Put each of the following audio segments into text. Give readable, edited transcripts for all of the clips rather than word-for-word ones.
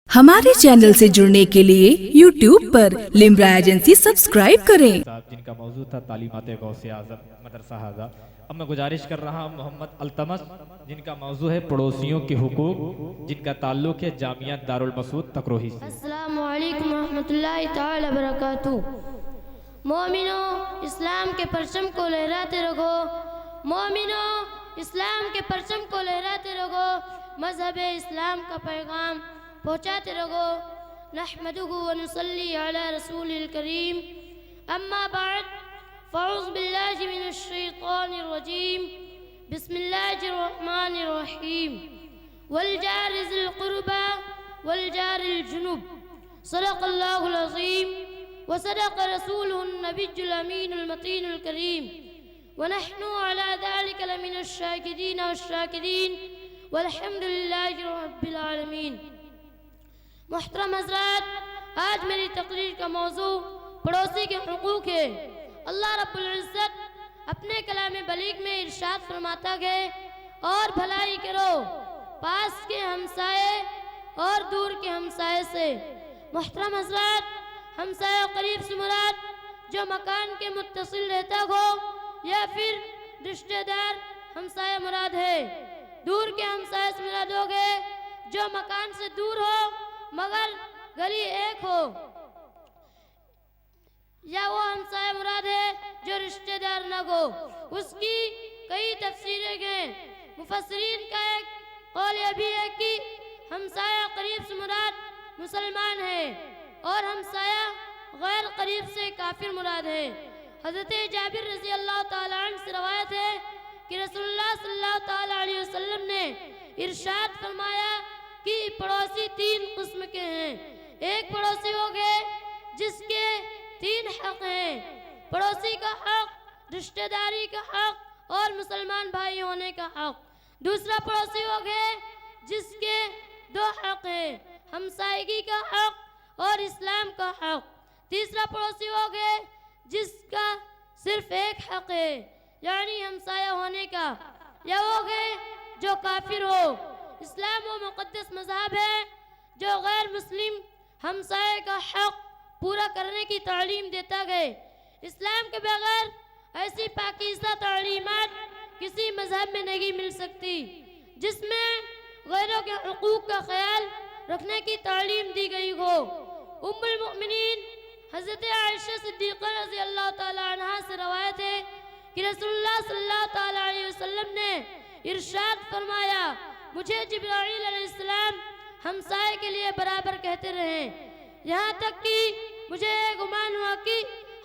हमारे चैनल से जुड़ने के लिए YouTube पर लिम्रा एजेंसी सब्सक्राइब करें। जिनका मौजू था तालीमात गौसे आज़म मदरसा हाजा। अब मैं गुजारिश कर रहा हूँ मोहम्मद अल्तमस जिनका मौजू है पड़ोसियों के हुकूक, जिनका ताल्लुक है जामिया दारुल मसूद तकरोही से। अस्सलामु अलैकुम रहमतुल्लाहि तआला बरकातुहू। मोमिनो इस्लाम के परचम को लहराते रहो, मोमिनो इस्लाम के परचम को लहराते रहो, मजहब इस्लाम का पैगाम पहुँचाते रहो। नहमदुहु व नुसल्ली अला रसूलिल करीम, अम्मा बाद फ़अऊज़ु बिल्लाहि मिनश शैतानिर रजीम, बिस्मिल्लाहिर रहमानिर रहीम। वल जारि ज़िल क़ुरबा वल जारिल जुनुब, सदक़ल्लाहुल अज़ीम व सदक़ रसूलुहुन नबियुल अमीनुल मतीनुल करीम। व नहनु अला ज़ालिका लमिनश शाकिरीन वश्शाकिरीन वल्हम्दुलिल्लाहि रब्बिल आलमीन। मुहतरम हज़रात, आज मेरी तकरीर का मौजू पड़ोसी के हुकूक है। अल्लाह रब्बुल इज़्ज़त अपने कलाम बलीग में इरशाद फरमाता है, और भलाई करो पास के हमसाए और दूर के हमसाए से। मुहतरम हज़रात, हमसाया करीब से मुराद जो मकान के मुत्तसिल रहता हो या फिर रिश्तेदार हमसाया मुराद है। दूर के हमसाए से मुराद हो गए जो मकान से दूर हो मगर गली एक हो, या वो हमसाया मुराद है जो रिश्तेदार न हो। उसकी कई तफसीरें हैं। मुफस्सिरीन का एक कौल यह भी है कि हमसाया करीब से मुराद मुसलमान है और हमसाया गैर करीब से काफिर मुराद है। हज़रत जाबिर रज़ी अल्लाह ताला अन्हु से रवायत है कि रसूलुल्लाह सल्लल्लाहु ताला अलैहि वसल्लम ने इरशाद फरमाया कि पड़ोसी तीन किस्म के हैं। एक पड़ोसी हो गए जिसके तीन हक हैं, पड़ोसी का हक, रिश्तेदारी का हक और मुसलमान भाई होने का हक। दूसरा पड़ोसी हो गए जिसके दो हक हैं, हमसायगी का हक और इस्लाम का हक। तीसरा पड़ोसी हो गए जिसका सिर्फ एक हक है, यानी हमसाया होने का, या हो गए जो काफिर हो। इस्लाम वो मुक़द्दस मज़हब है जो गैर मुस्लिम हमसाये का हक पूरा करने की तालीम देता है। इस्लाम के बगैर ऐसी पाकीज़ा तालीमात किसी मज़हब में नहीं मिल सकती जिसमें गैरों के हुकूक का ख्याल रखने की तालीम दी गई हो। उम्मुल मोमिनीन हज़रत आयशा सिद्दीक़ा रज़ी अल्लाह ताला अन्हा से रवायत है कि रसूलुल्लाह सल्लल्लाहु ताला अलैहि वसल्लम ने इरशाद फरमाया, मुझे जिब्राईल अलैहिस्सलाम हमसाये के लिए बराबर कहते रहे, यहाँ तक कि मुझे गुमान हुआ कि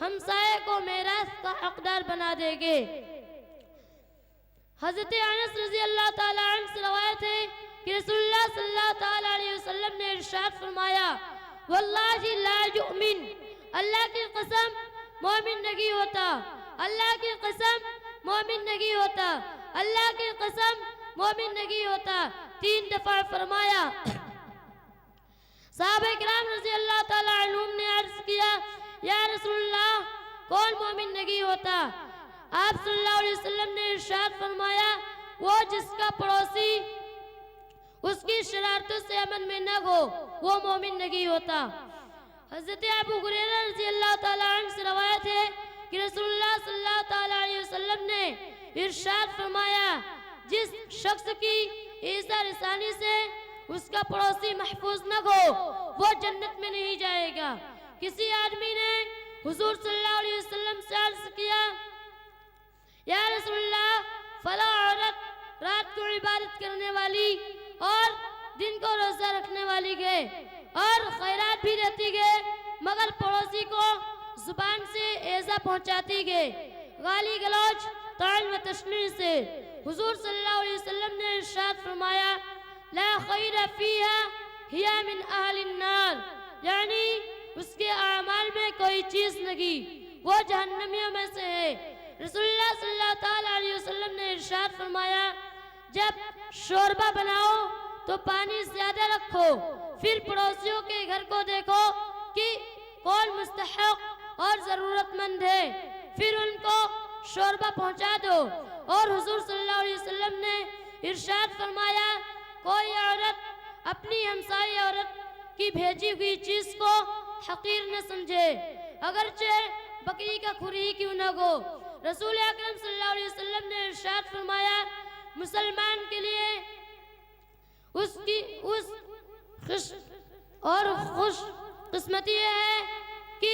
हमसाये को मेरास का हकदार बना देंगे। हज़रत अनस रज़ी अल्लाह ताला अन्हु से रवायत है कि रसूलुल्लाह सल्लल्लाहु ताला अलैहि वसल्लम ने इरशाद फरमाया, वल्लाहि ला युमिन, अल्लाह की कसम मोमिन नहीं होता, अल्लाह की कसम मोमिन नहीं होता, अल्लाह की कसम मोमिन नहीं होता। 3 दफा फरमाया। सहाबा किराम रज़ी अल्लाह ताला अन्हुम ने अर्ज किया, या रसूलल्लाह कौन मोमिन नहीं होता? आप सल्लल्लाहु अलैहि वसल्लम ने इरशाद फरमाया, वो जिसका पड़ोसी उसकी शरारतों से अमन में न हो वो मोमिन नहीं होता। हज़रत अबू हुरैरा रज़ी अल्लाह ताला अन्हु से रवायत है कि रसूलुल्लाह सल्लल्लाहु ताला अलैहि वसल्लम ने इरशाद फरमाया, जिस शख्स की ईज़ा रसानी से उसका पड़ोसी महफूज न हो वो जन्नत में नहीं जाएगा। किसी आदमी ने हुजूर सल्लल्लाहु अलैहि वसल्लम से अर्ज किया, या रसूलल्लाह फला औरत रात को इबादत करने वाली और दिन को रोजा रखने वाली है और खैरात भी रहती है, मगर पड़ोसी को जुबान से एज़ा पहुंचाती है, गाली गलौज तान व तशनीर से। हुजूर सल्लल्लाहु अलैहि वसल्लम ने इरशाद फरमाया, ला खैर फीहा हिया मिन अहलिन नार, यानी उसके आमाल में कोई चीज नहीं, वो जहन्नमियों में से है। रसूलुल्लाह सल्लल्लाहु ताला अलैहि वसल्लम ने इरशाद फरमाया, जब शोरबा बनाओ तो पानी ज्यादा रखो, फिर पड़ोसियों के घर को देखो कि कौन मुस्तहक और जरूरतमंद है, फिर उनको शोरबा पहुंचा दो। और हुजूर सल्लल्लाहु अलैहि वसल्लम ने इरशाद फरमाया, कोई औरत अपनी हमसाई औरत की उसकी भेजी हुई चीज को हकीर न समझे, अगरचे बकरी का खुर ही क्यों न हो। रसूल अकरम सल्लल्लाहु अलैहि वसल्लम ने इरशाद फरमाया, मुसलमान के लिए उसकी उस खुश किस्मती ये है कि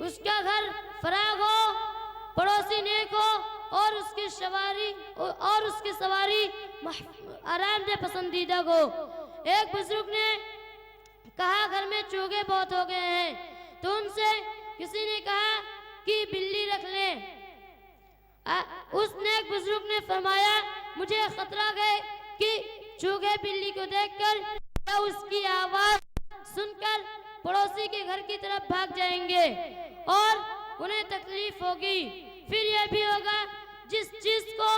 उसका घर फराग हो, पड़ोसी नेक हो और उसकी सवारी आरामदेह पसंदीदा हो। एक बुजुर्ग ने कहा, घर में चूहे बहुत हो गए हैं, तो उनसे किसी ने कहा कि बिल्ली रख लें। उस नेक बुजुर्ग ने फरमाया, मुझे खतरा है कि चूहे बिल्ली को देखकर या उसकी आवाज सुनकर पड़ोसी के घर की तरफ भाग जाएंगे और उन्हें तकलीफ होगी। फिर यह भी होगा, जिस चीज को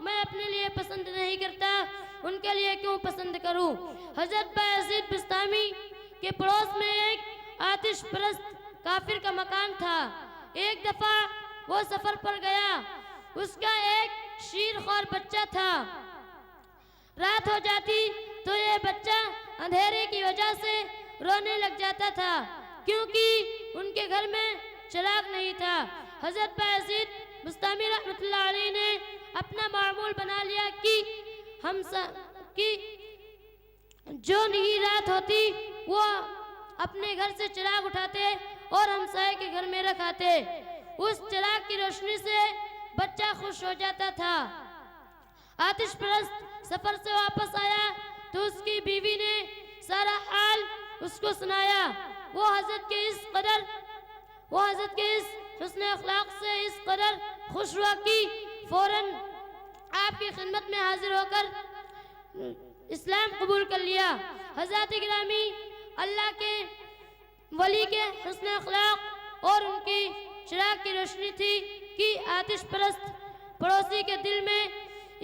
मैं अपने लिए पसंद नहीं करता उनके लिए क्यों पसंद करूं। हजरत बायजीद बिस्तामी के पड़ोस में एक आतिश परस्त काफिर का मकान था। एक दफा वो सफर पर गया, उसका एक शीरखोर बच्चा था। रात हो जाती तो ये बच्चा अंधेरे की वजह से रोने लग जाता था, क्योंकि उनके घर में चिराग नहीं था। हजरत बायजीद बिस्तामी रहमतुल्लाह अलैह ने अपना मामूल बना लिया कि जो नहीं रात होती वो अपने घर से चिराग उठाते और हमसाये के घर में रखाते। उस चिराग की रोशनी से बच्चा खुश हो जाता था। आतिश परस्त सफर से वापस आया तो उसकी बीवी ने सारा हाल उसको सुनाया। वो हजरत के इस हुस्न अखलाक से इस कदर खुश हुआ कि फौरन आपकी खिदमत में हाजिर होकर इस्लाम कबूल कर लिया। हज़रत गिरामी अल्लाह के वली के हुस्न अखलाक और उनकी चिराग की रोशनी थी कि आतिश परस्त पड़ोसी के दिल में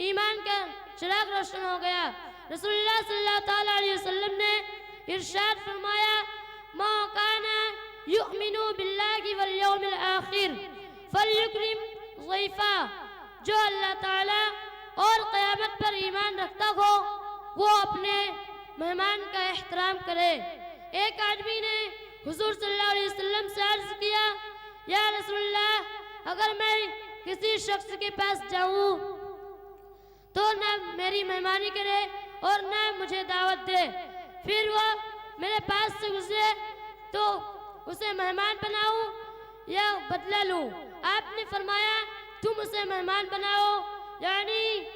ईमान का चिराग रोशन हो गया। रसूलुल्लाह सल्लल्लाहु ताला अलैहि वसल्लम ने इरशाद फरमाया, मा काना युमिनु बिल्लाहि वल यौमिल आखिर फलयुक्रिम ज़ैफा। जो अल्लाह ताला और क़यामत पर ईमान रखता हो वो अपने मेहमान का एहतराम करे। एक आदमी ने हुजूर सल्लल्लाहु अलैहि वसल्लम से अर्ज किया, या रसूलल्लाह, अगर मैं किसी शख्स के पास जाऊं तो ना मेरी मेहमानी करे और ना मुझे दावत दे, फिर वो मेरे पास से गुजरे तो उसे मेहमान बनाऊं या बदला लूं। आपने फरमाया, तुम उसे मेहमान बनाओ, यानी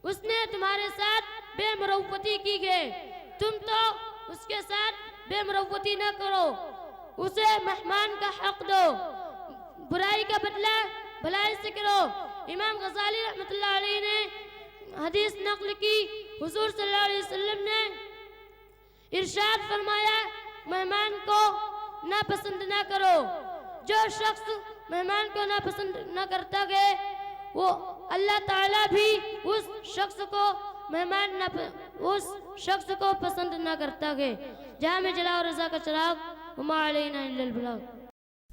उसने तुम्हारे साथ बेमरौवती की है, तुम तो उसके साथ बेमरौवती न करो, उसे मेहमान का हक दो, बुराई का बदला भलाई से करो। इमाम गजाली रहमतुल्लाह अलैह ने हदीस नक़ल की, हुजूर सल्लल्लाहु अलैहि वसल्लम ने इरशाद फरमाया, मेहमान को नापसंद ना करो। जो शख्स मेहमान को नापसंद न करता है वो अल्लाह ताला भी उस शख्स को पसंद न करता है। जहाँ में जला और रज़ा का चिराग, वमा अलैना इल्लल बलाग।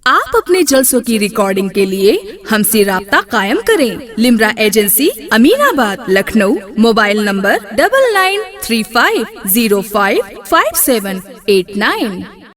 आप अपने जलसों की रिकॉर्डिंग के लिए हमसे राब्ता कायम करें। Limra agency, Aminabad, Lucknow. Mobile number 9935055789।